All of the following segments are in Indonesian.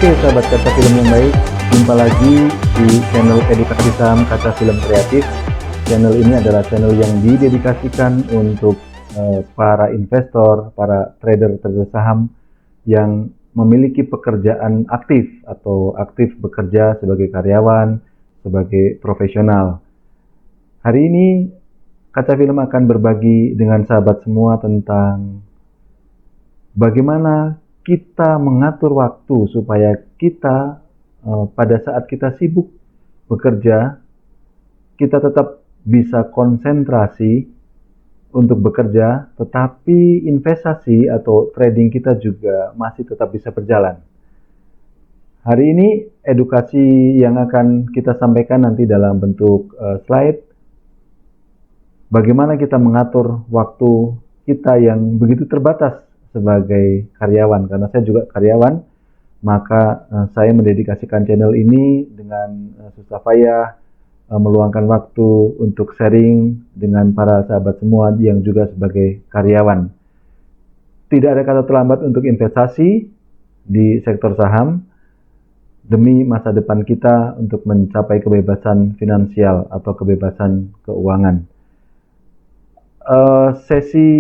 Oke, sahabat Kaca Film yang baik, jumpa lagi di channel Edukasi Saham Kaca Film Kreatif. Channel ini adalah channel yang didedikasikan untuk para investor, para trader saham yang memiliki pekerjaan aktif atau aktif bekerja sebagai karyawan, sebagai profesional. Hari ini Kaca Film akan berbagi dengan sahabat semua tentang bagaimana kita mengatur waktu supaya kita pada saat kita sibuk bekerja, kita tetap bisa konsentrasi untuk bekerja, tetapi investasi atau trading kita juga masih tetap bisa berjalan. Hari ini edukasi yang akan kita sampaikan nanti dalam bentuk slide, bagaimana kita mengatur waktu kita yang begitu terbatas sebagai karyawan, karena saya juga karyawan, maka saya mendedikasikan channel ini dengan susah payah meluangkan waktu untuk sharing dengan para sahabat semua yang juga sebagai karyawan. Tidak ada kata terlambat untuk investasi di sektor saham demi masa depan kita untuk mencapai kebebasan finansial atau kebebasan keuangan. Sesi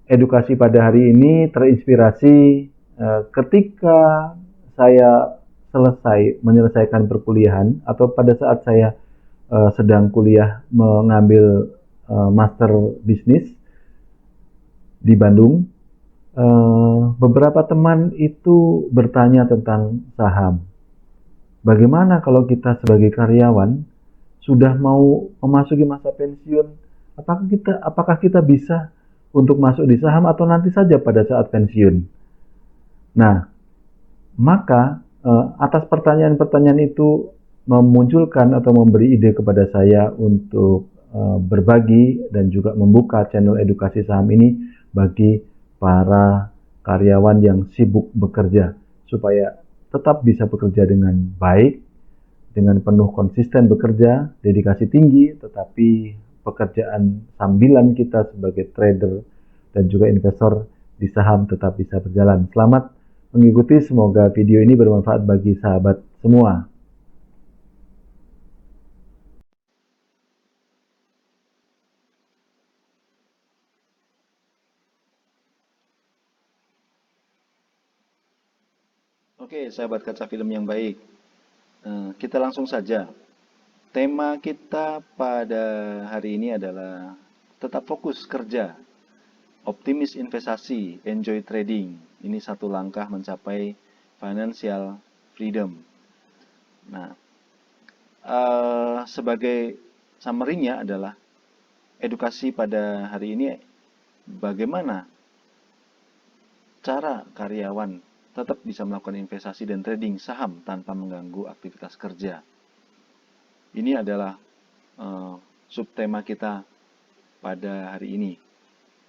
edukasi pada hari ini terinspirasi ketika saya menyelesaikan perkuliahan atau pada saat saya sedang kuliah mengambil master bisnis di Bandung. Beberapa teman itu bertanya tentang saham. Bagaimana kalau kita sebagai karyawan sudah mau memasuki masa pensiun, apakah kita bisa untuk masuk di saham atau nanti saja pada saat pensiun? Nah, maka atas pertanyaan-pertanyaan itu memunculkan atau memberi ide kepada saya untuk berbagi dan juga membuka channel edukasi saham ini bagi para karyawan yang sibuk bekerja supaya tetap bisa bekerja dengan baik, dengan penuh konsisten bekerja, dedikasi tinggi, tetapi pekerjaan sambilan kita sebagai trader dan juga investor di saham tetap bisa berjalan. Selamat mengikuti, semoga video ini bermanfaat bagi sahabat semua. Oke, sahabat kaca film yang baik. Kita langsung saja. Tema kita pada hari ini adalah tetap fokus kerja, optimis investasi, enjoy trading. Ini satu langkah mencapai financial freedom. Nah, sebagai summary-nya adalah edukasi pada hari ini bagaimana cara karyawan tetap bisa melakukan investasi dan trading saham tanpa mengganggu aktivitas kerja. Ini adalah subtema kita pada hari ini.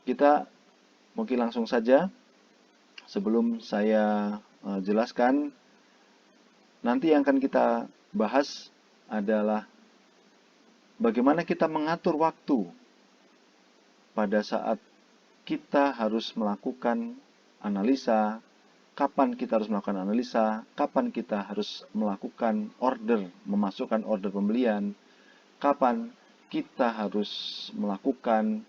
Kita mungkin langsung saja, sebelum saya jelaskan, nanti yang akan kita bahas adalah bagaimana kita mengatur waktu pada saat kita harus melakukan analisa, kapan kita harus melakukan analisa, kapan kita harus melakukan order, memasukkan order pembelian, kapan kita harus melakukan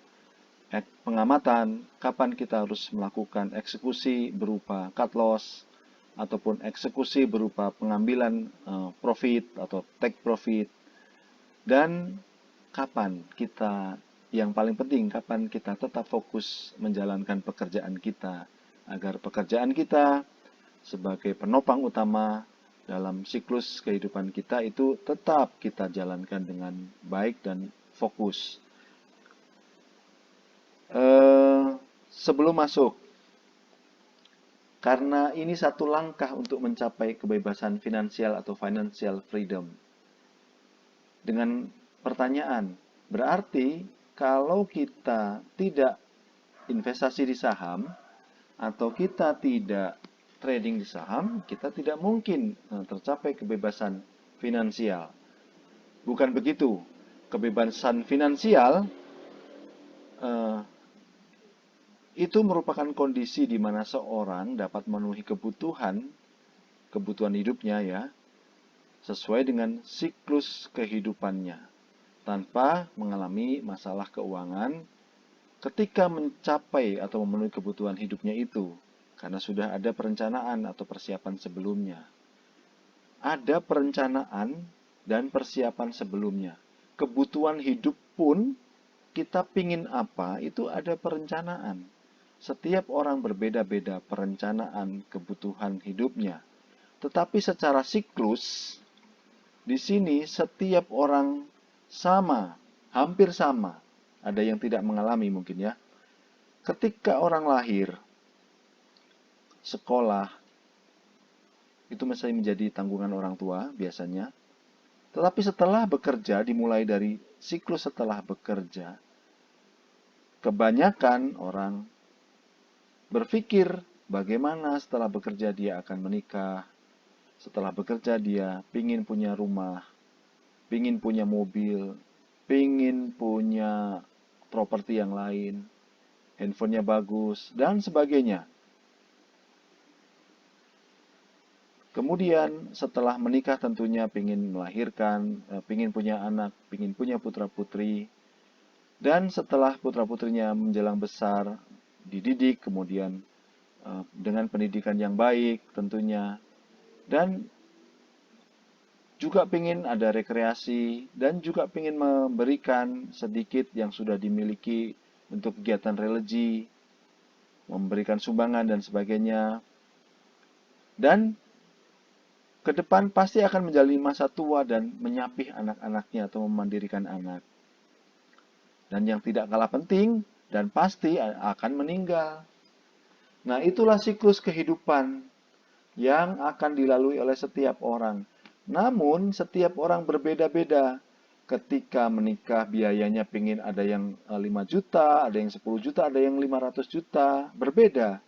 pengamatan, kapan kita harus melakukan eksekusi berupa cut loss, ataupun eksekusi berupa pengambilan profit atau take profit, dan kapan kita, yang paling penting, kapan kita tetap fokus menjalankan pekerjaan kita, agar pekerjaan kita sebagai penopang utama dalam siklus kehidupan kita itu tetap kita jalankan dengan baik dan fokus. Sebelum masuk, karena ini satu langkah untuk mencapai kebebasan finansial atau financial freedom. Dengan pertanyaan, berarti kalau kita tidak investasi di saham atau kita tidak trading di saham, kita tidak mungkin tercapai kebebasan finansial. Bukan begitu. Kebebasan finansial itu merupakan kondisi di mana seorang dapat memenuhi kebutuhan kebutuhan hidupnya ya, sesuai dengan siklus kehidupannya, tanpa mengalami masalah keuangan ketika mencapai atau memenuhi kebutuhan hidupnya itu, karena sudah ada perencanaan atau persiapan sebelumnya. Ada perencanaan dan persiapan sebelumnya. Kebutuhan hidup pun kita pingin apa, itu ada perencanaan. Setiap orang berbeda-beda perencanaan kebutuhan hidupnya. Tetapi secara siklus, di sini setiap orang sama, hampir sama. Ada yang tidak mengalami mungkin ya. Ketika orang lahir, sekolah, itu masih menjadi tanggungan orang tua biasanya. Tetapi setelah bekerja, dimulai dari siklus setelah bekerja, kebanyakan orang berpikir bagaimana setelah bekerja dia akan menikah, setelah bekerja dia pingin punya rumah, pingin punya mobil, pingin punya properti yang lain, handphonenya bagus, dan sebagainya. Kemudian setelah menikah tentunya pingin melahirkan, pingin punya anak, pingin punya putra-putri. Dan setelah putra-putrinya menjelang besar, dididik, kemudian dengan pendidikan yang baik tentunya. Dan juga pingin ada rekreasi, dan juga pingin memberikan sedikit yang sudah dimiliki untuk kegiatan religi, memberikan sumbangan dan sebagainya. Dan ke depan pasti akan menjalani masa tua dan menyapih anak-anaknya atau memandirikan anak. Dan yang tidak kalah penting dan pasti akan meninggal. Nah, itulah siklus kehidupan yang akan dilalui oleh setiap orang. Namun, setiap orang berbeda-beda. Ketika menikah biayanya pingin ada yang 5 juta, ada yang 10 juta, ada yang 500 juta. Berbeda.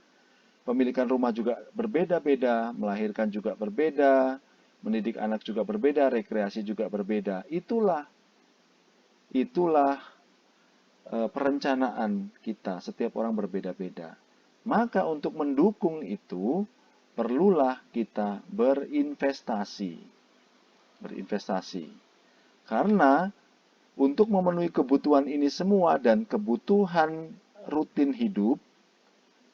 Pemilikan rumah juga berbeda-beda, melahirkan juga berbeda, mendidik anak juga berbeda, rekreasi juga berbeda. Itulah perencanaan kita. Setiap orang berbeda-beda. Maka untuk mendukung itu, perlulah kita berinvestasi. Berinvestasi. Karena untuk memenuhi kebutuhan ini semua dan kebutuhan rutin hidup,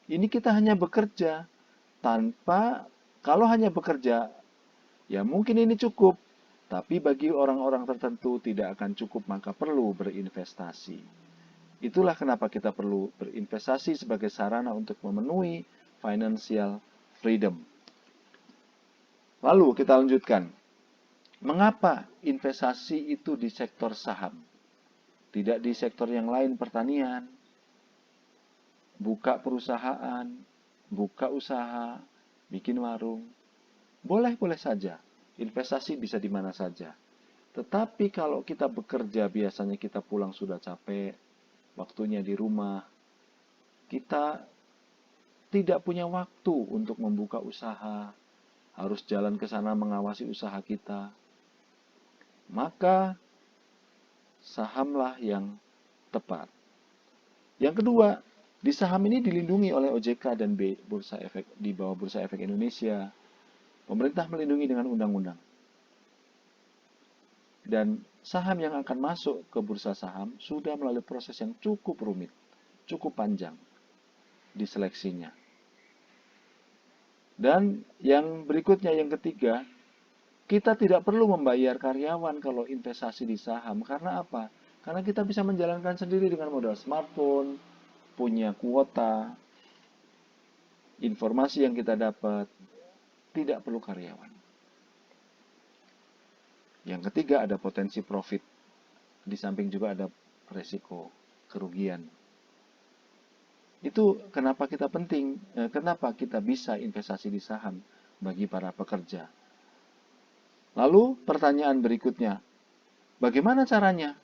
ini kita hanya bekerja. Kalau hanya bekerja, ya mungkin ini cukup. Tapi bagi orang-orang tertentu tidak akan cukup, maka perlu berinvestasi. Itulah kenapa kita perlu berinvestasi sebagai sarana untuk memenuhi financial freedom. Lalu kita lanjutkan. Mengapa investasi itu di sektor saham? Tidak di sektor yang lain, pertanian, buka perusahaan, buka usaha, bikin warung. Boleh-boleh saja. Investasi bisa di mana saja. Tetapi kalau kita bekerja, biasanya kita pulang sudah capek, waktunya di rumah, kita tidak punya waktu untuk membuka usaha, harus jalan ke sana mengawasi usaha kita. Maka sahamlah yang tepat. Yang kedua, di saham ini dilindungi oleh OJK dan Bursa Efek di bawah Bursa Efek Indonesia. Pemerintah melindungi dengan undang-undang. Dan saham yang akan masuk ke bursa saham sudah melalui proses yang cukup rumit, cukup panjang di seleksinya. Dan yang berikutnya, yang ketiga, kita tidak perlu membayar karyawan kalau investasi di saham. Karena apa? Karena kita bisa menjalankan sendiri dengan modal smartphone, punya kuota, informasi yang kita dapat, tidak perlu karyawan. Yang ketiga, ada potensi profit. Di samping juga ada resiko kerugian. Itu kenapa kita penting, kenapa kita bisa investasi di saham bagi para pekerja. Lalu pertanyaan berikutnya, bagaimana caranya?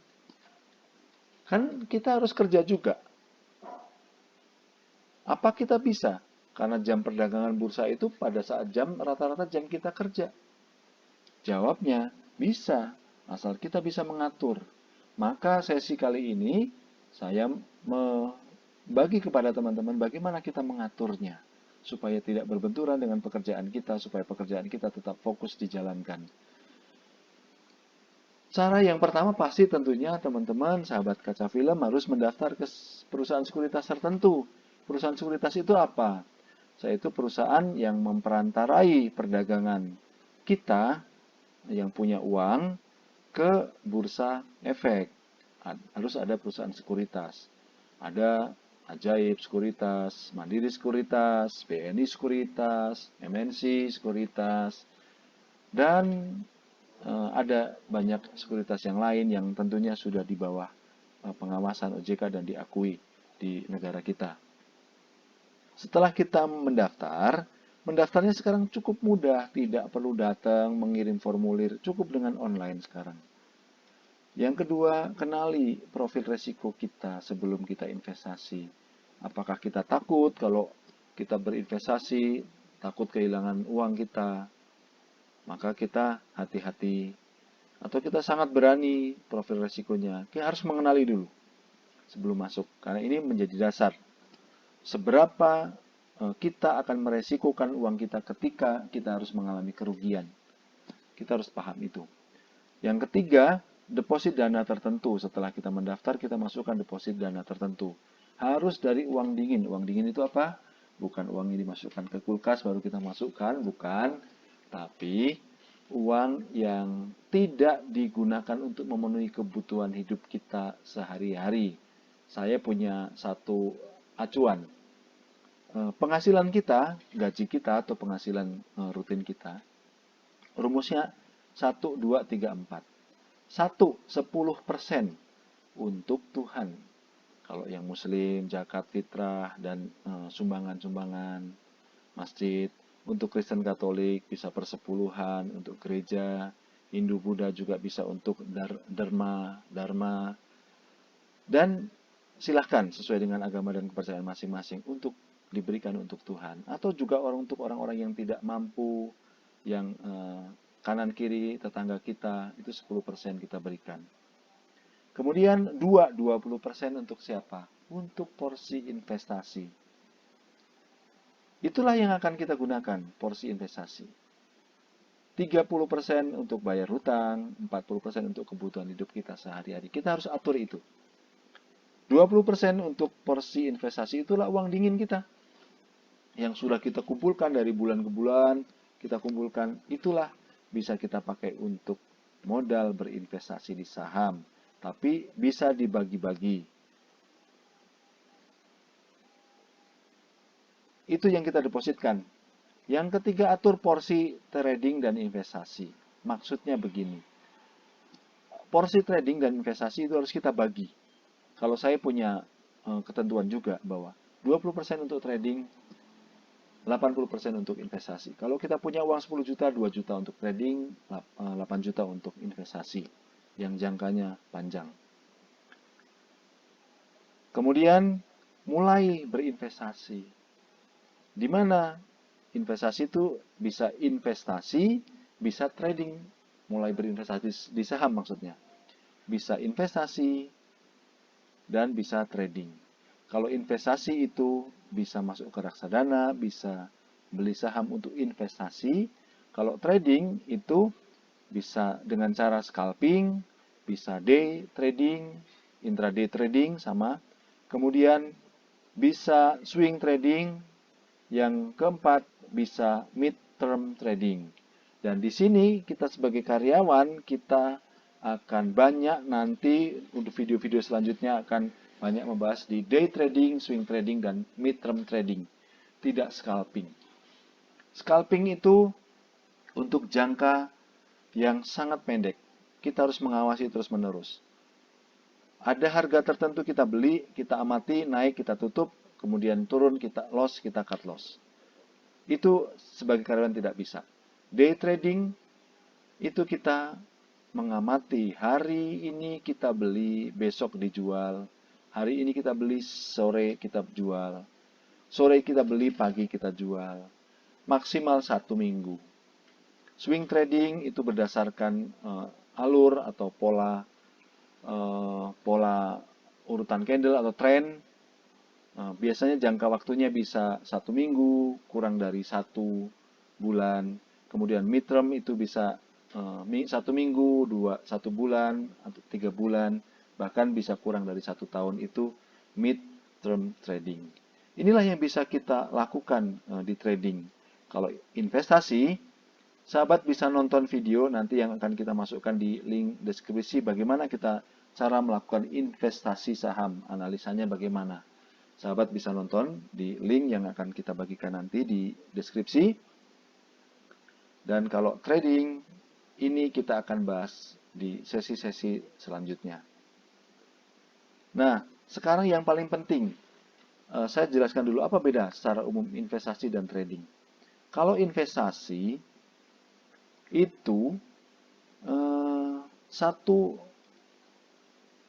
Kan kita harus kerja juga. Apa kita bisa? Karena jam perdagangan bursa itu pada saat rata-rata jam kita kerja. Jawabnya, bisa, asal kita bisa mengatur. Maka sesi kali ini saya membagi kepada teman-teman bagaimana kita mengaturnya supaya tidak berbenturan dengan pekerjaan kita, supaya pekerjaan kita tetap fokus dijalankan. Cara yang pertama pasti tentunya teman-teman, sahabat kaca film harus mendaftar ke perusahaan sekuritas tertentu. Perusahaan sekuritas itu apa? Yaitu perusahaan yang memperantarai perdagangan kita yang punya uang ke bursa efek. Harus ada perusahaan sekuritas. Ada Ajaib Sekuritas, Mandiri Sekuritas, BNI Sekuritas, MNC Sekuritas, dan ada banyak sekuritas yang lain yang tentunya sudah di bawah pengawasan OJK dan diakui di negara kita. Setelah kita mendaftar, mendaftarnya sekarang cukup mudah, tidak perlu datang mengirim formulir, cukup dengan online sekarang. Yang kedua, kenali profil resiko kita sebelum kita investasi. Apakah kita takut kalau kita berinvestasi, takut kehilangan uang kita, maka kita hati-hati. Atau kita sangat berani profil resikonya. Kita harus mengenali dulu sebelum masuk. Karena ini menjadi dasar. Seberapa kita akan meresikokan uang kita ketika kita harus mengalami kerugian. Kita harus paham itu. Yang ketiga, deposit dana tertentu. Setelah kita mendaftar, kita masukkan deposit dana tertentu. Harus dari uang dingin. Uang dingin itu apa? Bukan uang yang dimasukkan ke kulkas baru kita masukkan, bukan. Tapi uang yang tidak digunakan untuk memenuhi kebutuhan hidup kita sehari-hari. Saya punya satu acuan. Penghasilan kita, gaji kita atau penghasilan rutin kita, rumusnya 1, 2, 3, 4. 1, 10% untuk Tuhan. Kalau yang muslim, zakat fitrah, dan sumbangan-sumbangan masjid. Untuk Kristen Katolik bisa persepuluhan, untuk gereja, Hindu Buddha juga bisa untuk dharma. Dan silahkan sesuai dengan agama dan kepercayaan masing-masing untuk diberikan untuk Tuhan. Atau juga untuk orang-orang yang tidak mampu, yang kanan kiri tetangga kita, itu 10% kita berikan. Kemudian 20% untuk siapa? Untuk porsi investasi. Itulah yang akan kita gunakan, porsi investasi. 30% untuk bayar hutang, 40% untuk kebutuhan hidup kita sehari-hari. Kita harus atur itu. 20% untuk porsi investasi itulah uang dingin kita. Yang sudah kita kumpulkan dari bulan ke bulan, kita kumpulkan, itulah bisa kita pakai untuk modal berinvestasi di saham. Tapi bisa dibagi-bagi. Itu yang kita depositkan. Yang ketiga, atur porsi trading dan investasi. Maksudnya begini. Porsi trading dan investasi itu harus kita bagi. Kalau saya punya ketentuan juga bahwa 20% untuk trading, 80% untuk investasi. Kalau kita punya uang 10 juta, 2 juta untuk trading, 8 juta untuk investasi. Yang jangkanya panjang. Kemudian, mulai berinvestasi. Di mana investasi itu bisa investasi, bisa trading. Mulai berinvestasi di saham maksudnya. Bisa investasi dan bisa trading. Kalau investasi itu bisa masuk ke reksadana, bisa beli saham untuk investasi. Kalau trading itu bisa dengan cara scalping, bisa day trading, intraday trading sama. Kemudian bisa swing trading. Yang keempat, bisa mid-term trading. Dan di sini kita sebagai karyawan, kita akan banyak nanti untuk video-video selanjutnya akan banyak membahas di day trading, swing trading, dan mid-term trading. Tidak scalping. Scalping itu untuk jangka yang sangat pendek. Kita harus mengawasi terus-menerus. Ada harga tertentu kita beli, kita amati, naik, kita tutup, kemudian turun, kita loss, kita cut loss. Itu sebagai karyawan tidak bisa. Day trading itu kita mengamati, hari ini kita beli, besok dijual. Hari ini kita beli, sore kita jual. Sore kita beli, pagi kita jual. Maksimal 1 minggu. Swing trading itu berdasarkan alur atau pola urutan candle atau tren. Biasanya jangka waktunya bisa 1 minggu, kurang dari 1 bulan. Kemudian midterm itu bisa 1 minggu, 1 bulan, atau 3 bulan, bahkan bisa kurang dari 1 tahun itu midterm trading. Inilah yang bisa kita lakukan di trading. Kalau investasi, sahabat bisa nonton video nanti yang akan kita masukkan di link deskripsi bagaimana kita cara melakukan investasi saham, analisanya bagaimana. Sahabat bisa nonton di link yang akan kita bagikan nanti di deskripsi. Dan kalau trading, ini kita akan bahas di sesi-sesi selanjutnya. Nah, sekarang yang paling penting, saya jelaskan dulu apa beda secara umum investasi dan trading. Kalau investasi itu satu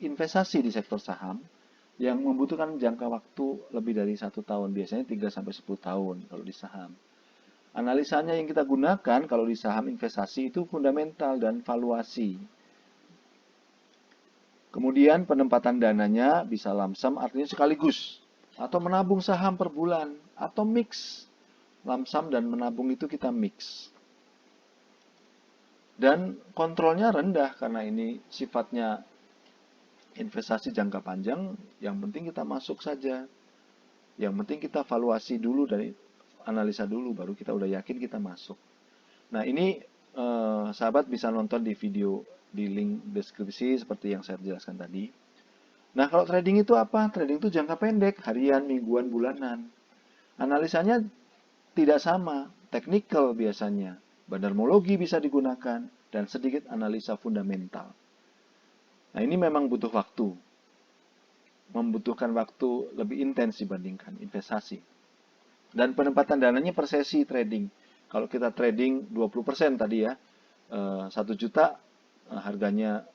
investasi di sektor saham yang membutuhkan jangka waktu lebih dari 1 tahun, biasanya 3 sampai 10 tahun kalau di saham. Analisanya yang kita gunakan kalau di saham investasi itu fundamental dan valuasi. Kemudian penempatan dananya bisa lump sum, artinya sekaligus, atau menabung saham per bulan, atau mix. Lump sum dan menabung itu kita mix. Dan kontrolnya rendah karena ini sifatnya investasi jangka panjang, yang penting kita masuk saja. Yang penting kita valuasi dulu dari analisa dulu, baru kita udah yakin kita masuk. Nah, ini sahabat bisa nonton di video di link deskripsi seperti yang saya jelaskan tadi. Nah, kalau trading itu apa? Trading itu jangka pendek, harian, mingguan, bulanan. Analisanya tidak sama, teknikal biasanya. Bandarmologi bisa digunakan, dan sedikit analisa fundamental. Nah, ini memang butuh waktu. Membutuhkan waktu lebih intens dibandingkan investasi. Dan penempatan dananya per sesi trading. Kalau kita trading 20% tadi ya, 1 juta harganya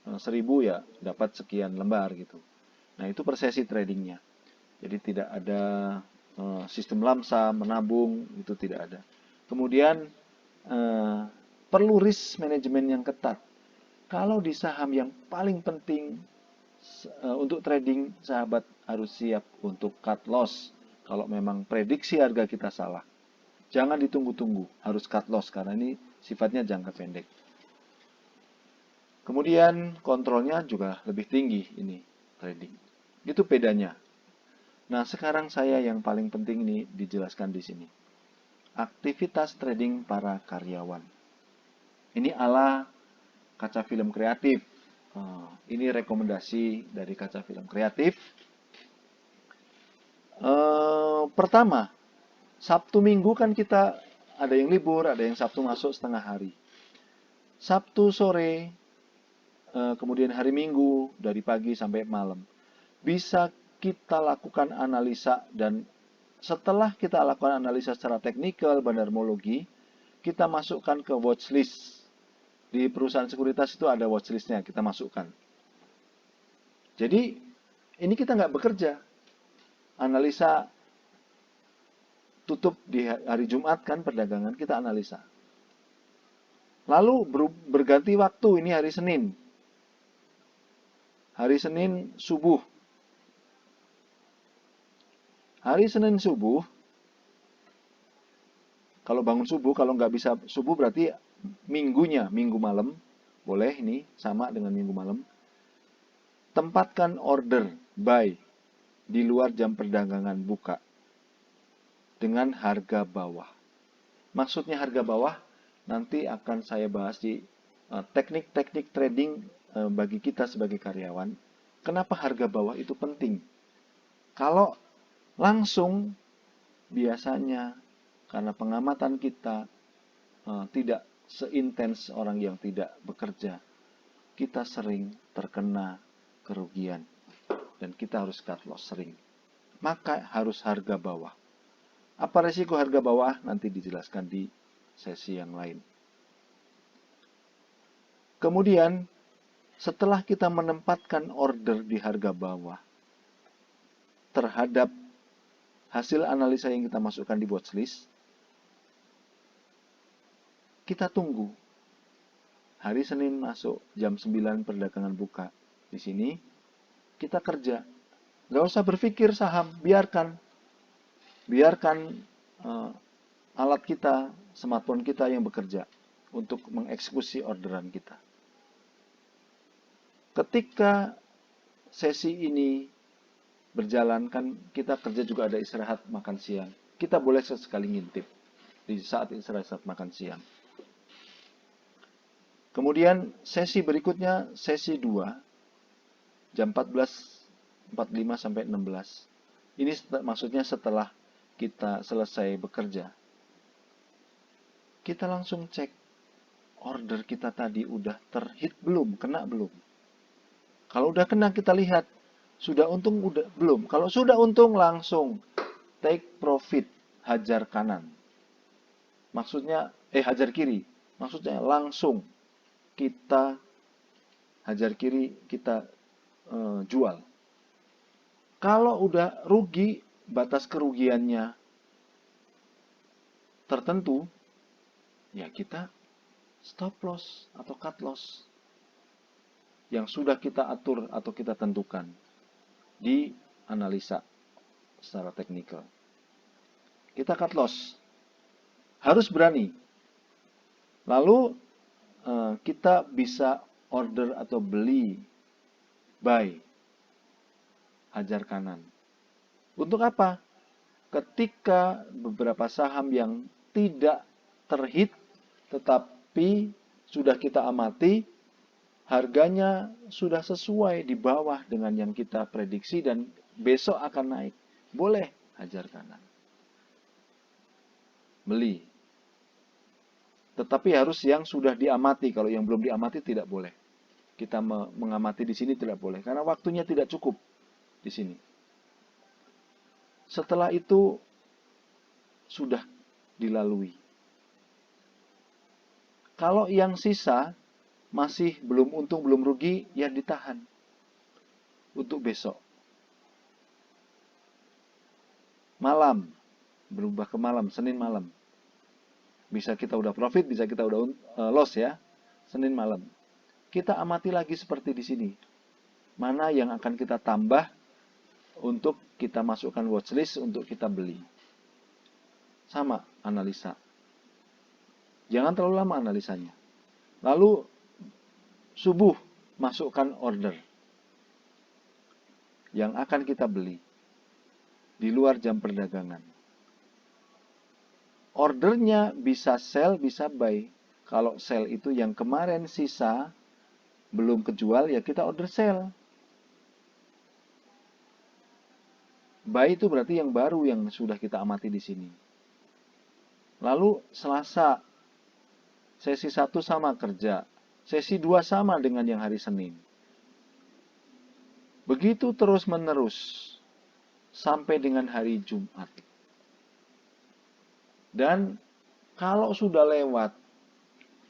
1.000 ya dapat sekian lembar gitu. Nah, itu per sesi tradingnya. Jadi tidak ada sistem lamsa, menabung, itu tidak ada. Kemudian perlu risk manajemen yang ketat. Kalau di saham yang paling penting untuk trading, sahabat harus siap untuk cut loss. Kalau memang prediksi harga kita salah, jangan ditunggu-tunggu, harus cut loss karena ini sifatnya jangka pendek. Kemudian kontrolnya juga lebih tinggi ini trading. Itu bedanya. Nah, sekarang saya yang paling penting ini dijelaskan di sini. Aktivitas trading para karyawan. Ini ala kaca film kreatif. Ini rekomendasi dari kaca film kreatif. Pertama, Sabtu Minggu kan kita ada yang libur, ada yang Sabtu masuk setengah hari. Sabtu sore, kemudian hari Minggu dari pagi sampai malam. Bisa kita lakukan analisa, dan setelah kita lakukan analisa secara teknikal, bandarmologi, kita masukkan ke watchlist. Di perusahaan sekuritas itu ada watchlistnya, kita masukkan. Jadi, ini kita nggak bekerja. Analisa tutup di hari Jumat kan perdagangan, kita analisa. Lalu berganti waktu, ini hari Senin. Hari Senin subuh. Hari Senin subuh, kalau bangun subuh, kalau nggak bisa subuh berarti minggunya, minggu malam. Boleh ini, sama dengan minggu malam. Tempatkan order buy di luar jam perdagangan buka dengan harga bawah. Maksudnya harga bawah, nanti akan saya bahas di teknik-teknik trading bagi kita sebagai karyawan. Kenapa harga bawah itu penting? Kalau langsung, biasanya karena pengamatan kita tidak seintens orang yang tidak bekerja, kita sering terkena kerugian dan kita harus cut loss sering. Maka harus harga bawah. Apa resiko harga bawah? Nanti dijelaskan di sesi yang lain. Kemudian, setelah kita menempatkan order di harga bawah terhadap hasil analisa yang kita masukkan di watchlist, kita tunggu. Hari Senin masuk jam 9 perdagangan buka. Di sini kita kerja. Nggak usah berpikir saham, biarkan. Biarkan eh, alat kita, smartphone kita yang bekerja untuk mengeksekusi orderan kita. Ketika sesi ini berjalan, kan kita kerja juga ada istirahat makan siang. Kita boleh sesekali ngintip di saat istirahat makan siang. Kemudian sesi berikutnya, sesi 2, jam 14.45 sampai 16. Ini maksudnya setelah kita selesai bekerja. Kita langsung cek order kita tadi udah terhit belum, kena belum. Kalau udah kena kita lihat, sudah untung udah belum. Kalau sudah untung langsung take profit, hajar kanan. Maksudnya, hajar kiri. Maksudnya langsung kita hajar kiri, kita jual. Kalau udah rugi, batas kerugiannya tertentu, ya kita stop loss atau cut loss yang sudah kita atur atau kita tentukan di analisa secara teknikal. Kita cut loss. Harus berani. Lalu kita bisa order atau beli, buy, hajar kanan. Untuk apa? Ketika beberapa saham yang tidak terhit tetapi sudah kita amati, harganya sudah sesuai di bawah dengan yang kita prediksi dan besok akan naik. Boleh hajar kanan. Beli. Tetapi harus yang sudah diamati. Kalau yang belum diamati tidak boleh. Kita mengamati di sini tidak boleh. Karena waktunya tidak cukup di sini. Setelah itu sudah dilalui. Kalau yang sisa masih belum untung, belum rugi, ya ditahan untuk besok. Malam, berubah ke malam, Senin malam. Bisa kita udah profit, bisa kita udah loss ya. Senin malam. Kita amati lagi seperti di sini. Mana yang akan kita tambah untuk kita masukkan watchlist untuk kita beli. Sama analisa. Jangan terlalu lama analisanya. Lalu subuh masukkan order yang akan kita beli di luar jam perdagangan. Ordernya bisa sell, bisa buy. Kalau sell itu yang kemarin sisa, belum kejual, ya kita order sell. Buy itu berarti yang baru yang sudah kita amati di sini. Lalu Selasa, sesi 1 sama kerja. Sesi 2 sama dengan yang hari Senin. Begitu terus menerus sampai dengan hari Jumat. Dan kalau sudah lewat,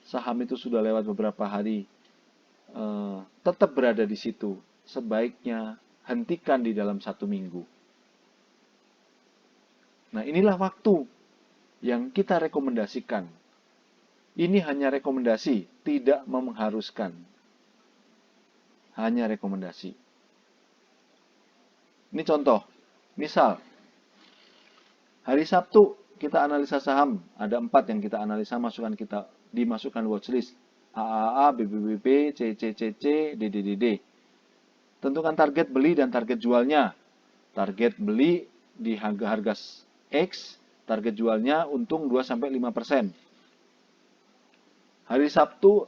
saham itu sudah lewat beberapa hari, tetap berada di situ, sebaiknya hentikan di dalam 1 minggu. Nah, inilah waktu yang kita rekomendasikan. Ini hanya rekomendasi, tidak mengharuskan. Hanya rekomendasi. Ini contoh. Misal, hari Sabtu kita analisa saham, ada 4 yang kita analisa, dimasukkan watchlist. AAA, BBBB, CCCC, DDDD. Tentukan target beli dan target jualnya. Target beli di harga X, target jualnya untung 2-5%. Hari Sabtu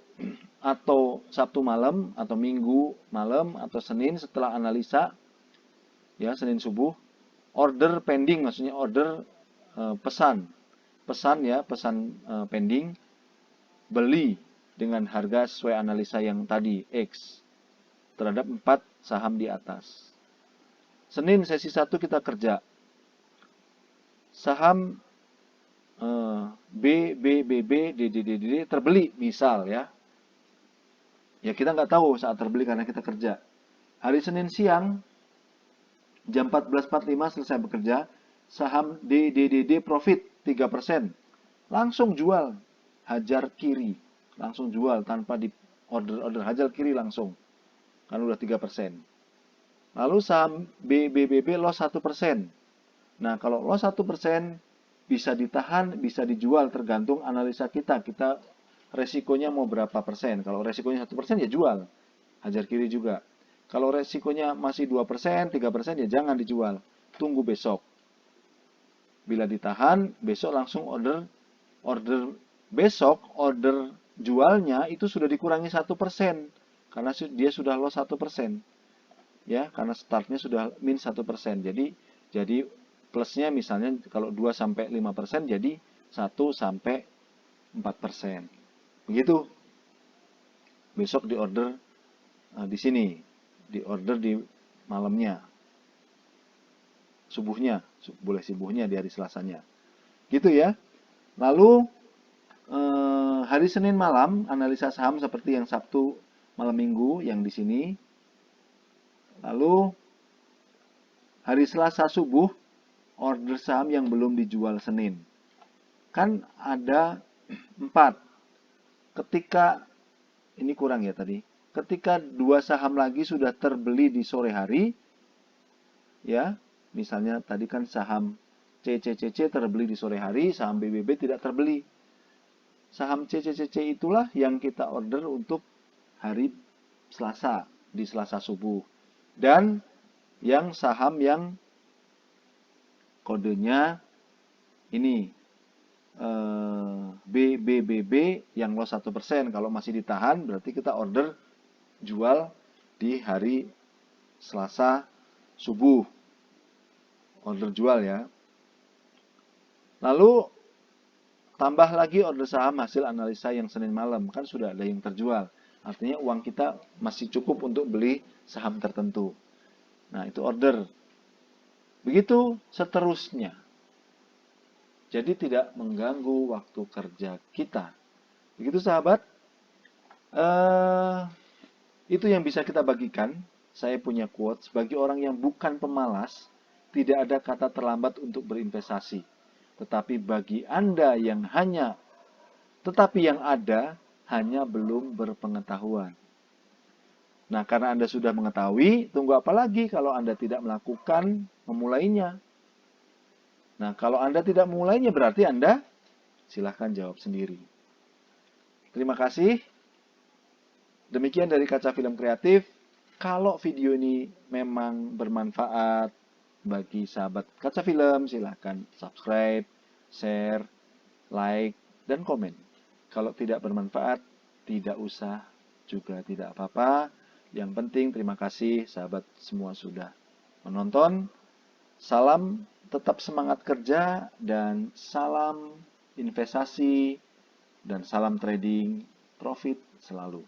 atau Sabtu malam atau Minggu malam atau Senin setelah analisa, ya Senin subuh, order pending, maksudnya order pesan pending, beli dengan harga sesuai analisa yang tadi X terhadap 4 saham di atas. Senin sesi 1 kita kerja. Saham B, B, BB, DDDD terbeli misal ya. Ya kita nggak tahu saat terbeli karena kita kerja. Hari Senin siang jam 14.45 selesai bekerja, saham DDDD profit 3%. Langsung jual, hajar kiri. Langsung jual tanpa di order hajar kiri langsung. Kan udah 3%. Lalu saham BBB loss 1%. Nah, kalau loss 1% bisa ditahan, bisa dijual tergantung analisa kita. Kita resikonya mau berapa persen. Kalau resikonya 1% ya jual. Hajar kiri juga. Kalau resikonya masih 2%, 3% ya jangan dijual. Tunggu besok. Bila ditahan, besok langsung order besok order jualnya itu sudah dikurangi 1% karena dia sudah loss 1%. Ya, karena startnya sudah min 1%. Jadi plusnya misalnya kalau 2 sampai 5% jadi 1 sampai 4%. Begitu. Besok di order di sini, di order di malamnya, subuhnya, boleh subuhnya di hari Selasanya. Gitu ya. Lalu hari Senin malam analisa saham seperti yang Sabtu malam Minggu yang di sini. Lalu hari Selasa subuh order saham yang belum dijual Senin. Kan ada 4. Ketika ini kurang ya tadi. Ketika 2 saham lagi sudah terbeli di sore hari, ya, misalnya tadi kan saham CCCC terbeli di sore hari, saham BBB tidak terbeli. Saham CCCC itulah yang kita order untuk hari Selasa, di Selasa subuh. Dan yang saham yang kodenya ini BBBB yang loss 1%. Kalau masih ditahan berarti kita order jual di hari Selasa subuh. Order jual ya. Lalu tambah lagi order saham hasil analisa yang Senin malam. Kan sudah ada yang terjual. Artinya uang kita masih cukup untuk beli saham tertentu. Nah, itu order. Begitu seterusnya. Jadi tidak mengganggu waktu kerja kita. Begitu sahabat. Itu yang bisa kita bagikan. Saya punya quotes. Bagi orang yang bukan pemalas, tidak ada kata terlambat untuk berinvestasi. Tetapi bagi Anda yang yang ada hanya belum berpengetahuan. Nah, karena Anda sudah mengetahui, tunggu apa lagi kalau Anda tidak melakukan memulainya? Nah, kalau Anda tidak memulainya berarti Anda silahkan jawab sendiri. Terima kasih. Demikian dari Kaca Film Kreatif. Kalau video ini memang bermanfaat bagi sahabat Kaca Film, silahkan subscribe, share, like, dan komen. Kalau tidak bermanfaat, tidak usah, juga tidak apa-apa. Yang penting terima kasih sahabat semua sudah menonton. Salam tetap semangat kerja dan salam investasi dan salam trading profit selalu.